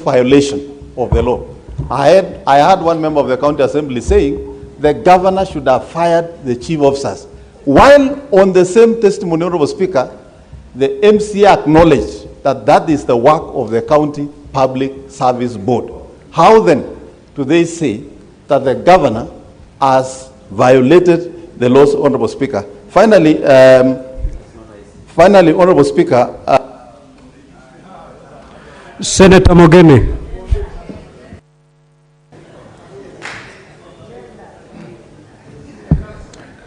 violation of the law. I had one member of the county assembly saying the governor should have fired the chief officers. While on the same testimony, Honorable Speaker, the MCA acknowledged that that is the work of the county public service board. How then do they say that the governor has violated the laws, Honorable Speaker? Finally, Honorable Speaker, Senator Mogeni.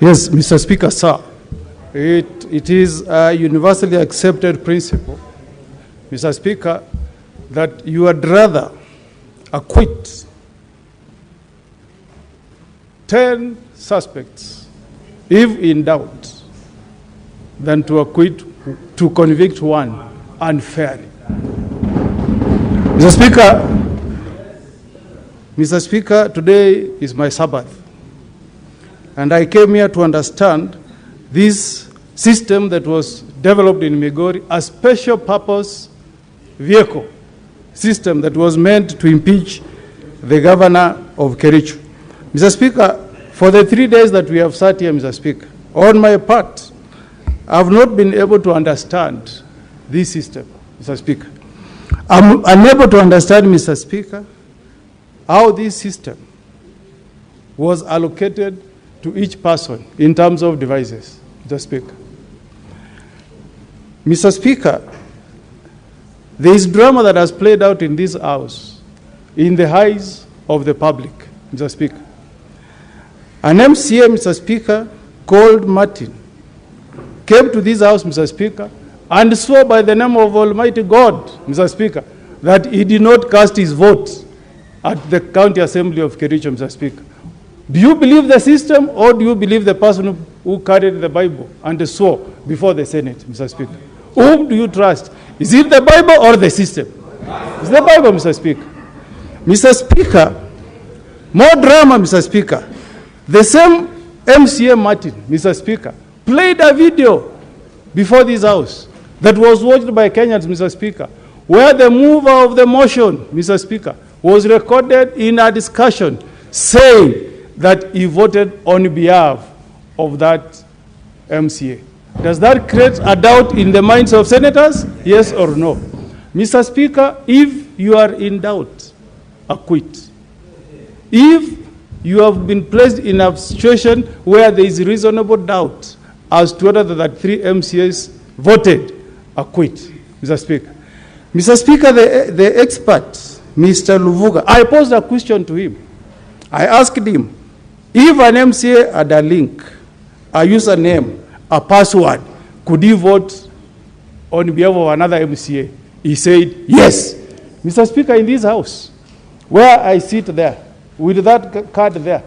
Yes, Mr. Speaker, sir. It is a universally accepted principle, Mr. Speaker, that you would rather acquit 10 suspects, if in doubt, than to convict one unfairly. Mr. Speaker, today is my Sabbath, and I came here to understand this system that was developed in Migori, a special purpose vehicle system that was meant to impeach the governor of Kericho. Mr. Speaker, for the 3 days that we have sat here, Mr. Speaker, on my part, I have not been able to understand this system, Mr. Speaker. I'm unable to understand, Mr. Speaker, how this system was allocated to each person in terms of devices, Mr. Speaker. Mr. Speaker, there is drama that has played out in this house in the eyes of the public, Mr. Speaker. An MCA, Mr. Speaker, called Martin, came to this house, Mr. Speaker, and swore by the name of Almighty God, Mr. Speaker, that he did not cast his vote at the County Assembly of Kericho, Mr. Speaker. Do you believe the system, or do you believe the person who carried the Bible and swore before the Senate, Mr. Speaker? Whom do you trust? Is it the Bible or the system? It's the Bible, Mr. Speaker. Mr. Speaker, more drama, Mr. Speaker. The same MCA Martin, Mr. Speaker, played a video before this house that was watched by Kenyans, Mr. Speaker, where the mover of the motion, Mr. Speaker, was recorded in a discussion saying that he voted on behalf of that MCA. Does that create a doubt in the minds of senators? Yes or no? Mr. Speaker, if you are in doubt, acquit. If you have been placed in a situation where there is reasonable doubt as to whether the 3 MCAs voted, acquit, Mr. Speaker. Mr. Speaker, the expert, Mr. Luvuga, I posed a question to him. I asked him, if an MCA had a link, a username, a password, could he vote on behalf of another MCA? He said, yes. Mr. Speaker, in this house, where I sit there, with that card there,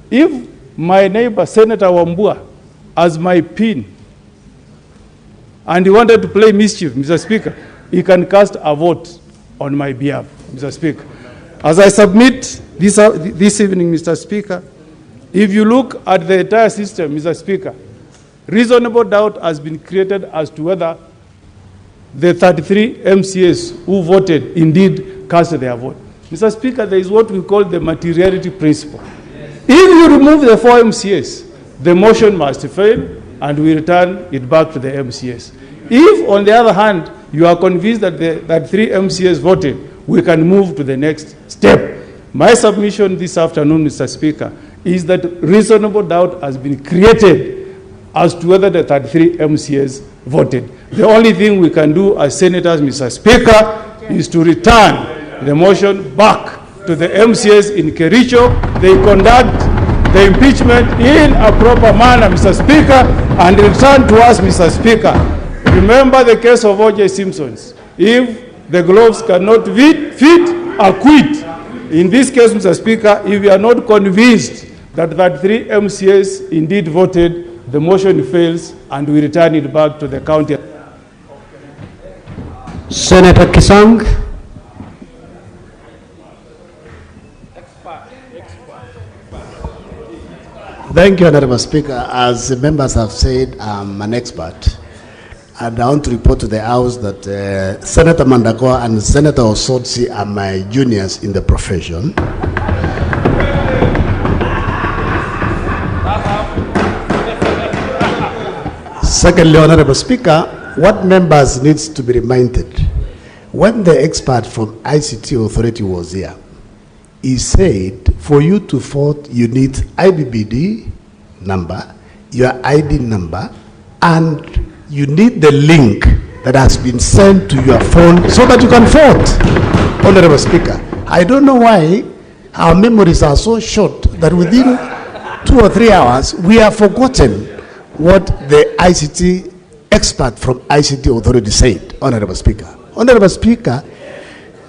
if my neighbor, Senator Wambua, has my PIN, and he wanted to play mischief, Mr. Speaker, he can cast a vote on my behalf, Mr. Speaker. As I submit this evening, Mr. Speaker, if you look at the entire system, Mr. Speaker, reasonable doubt has been created as to whether the 33 MCAs who voted indeed cast their vote. Mr. Speaker, there is what we call the materiality principle. If you remove the 4 MCAs, the motion must fail and we return it back to the MCAs. If, on the other hand, you are convinced that that 3 MCAs voted, we can move to the next step. My submission this afternoon, Mr. Speaker, is that reasonable doubt has been created as to whether the 33 MCAs voted. The only thing we can do as senators, Mr. Speaker, is to return the motion back to the MCAs in Kericho. They conduct the impeachment in a proper manner, Mr. Speaker, and return to us, Mr. Speaker. Remember the case of O.J. Simpson's. If the gloves cannot fit, acquit. In this case, Mr. Speaker, if we are not convinced that 3 MCAs indeed voted, the motion fails and we return it back to the county. Senator Kisang. Thank you, Honorable Speaker. As the members have said, I'm an expert. And I want to report to the House that Senator Mandagoa and Senator Osotsi are my juniors in the profession. Secondly, Honorable Speaker, what members needs to be reminded, when the expert from ICT Authority was here, he said for you to vote, you need IBBD number, your ID number, and you need the link that has been sent to your phone so that you can vote. Honorable Speaker, I don't know why our memories are so short that within 2 or 3 hours, we have forgotten what the ICT expert from ICT Authority said. Honorable Speaker. Honorable Speaker,